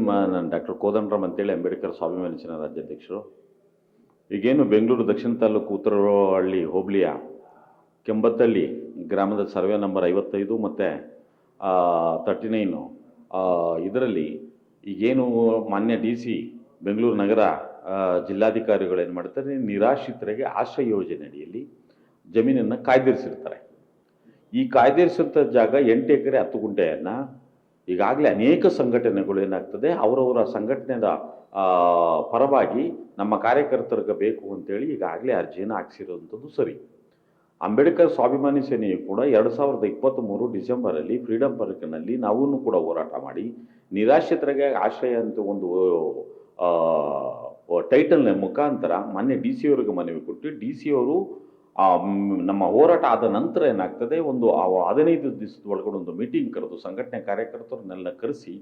ನಾನು ಡಾಕ್ಟರ್ ಕೋದಂಡರಾಮ್ ಅಂತೇಳಿ ಅಂಬೇಡ್ಕರ್ ಸ್ವಾಭಿಮಾನಿ ಸೇನಾ ರಾಜ್ಯಾಧ್ಯಕ್ಷರು. ಈಗೇನು ಬೆಂಗಳೂರು ದಕ್ಷಿಣ ತಾಲೂಕು ಉತ್ತರಹಳ್ಳಿ ಹೋಬಳಿಯ ಕೆಂಬತ್ತಳ್ಳಿ ಗ್ರಾಮದ ಸರ್ವೆ ನಂಬರ್ 55 ಮತ್ತು 39 ಇದರಲ್ಲಿ ಈಗೇನು ಮಾನ್ಯ DC ಬೆಂಗಳೂರು ನಗರ ಜಿಲ್ಲಾಧಿಕಾರಿಗಳು ಏನು ಮಾಡ್ತಾರೆ, ನಿರಾಶ್ರಿತರಿಗೆ ಆಶ್ರಯ ಯೋಜನೆ ಅಡಿಯಲ್ಲಿ ಜಮೀನನ್ನು ಕಾಯ್ದಿರಿಸಿರ್ತಾರೆ. ಈ ಕಾಯ್ದಿರಿಸಿರ್ತ ಜಾಗ 8 ಎಕರೆ 10 ಗುಂಟೆಯನ್ನು ಈಗಾಗಲೇ ಅನೇಕ ಸಂಘಟನೆಗಳು ಏನಾಗ್ತದೆ, ಅವರವರ ಸಂಘಟನೆಯ ಪರವಾಗಿ ನಮ್ಮ ಕಾರ್ಯಕರ್ತರಿಗೆ ಬೇಕು ಅಂತೇಳಿ ಈಗಾಗಲೇ ಅರ್ಜಿಯನ್ನು ಹಾಕಿಸಿರುವಂಥದ್ದು ಸರಿ. ಅಂಬೇಡ್ಕರ್ ಸ್ವಾಭಿಮಾನಿ ಸೇನೆಯು ಕೂಡ 2023 ಡಿಸೆಂಬರಲ್ಲಿ ಫ್ರೀಡಂ ಪಾರ್ಕ್ನಲ್ಲಿ ನಾವೂ ಕೂಡ ಹೋರಾಟ ಮಾಡಿ ನಿರಾಶ್ರಿತರಿಗೆ ಆಶ್ರಯ ಅಂತ ಒಂದು ಟೈಟಲ್ನ ಮುಖಾಂತರ ಮಾನ್ಯ DC ಅವರಿಗೆ ಮನವಿ ಕೊಟ್ಟು DC ಅವರು ನಮ್ಮ ಹೋರಾಟ ಆದ ನಂತರ ಏನಾಗ್ತದೆ, ಒಂದು 15 ದಿವಸದ ಒಳಗಡೆ ಒಂದು ಮೀಟಿಂಗ್ ಕರೆದು ಸಂಘಟನೆ ಕಾರ್ಯಕರ್ತರನ್ನೆಲ್ಲ ಕರೆಸಿ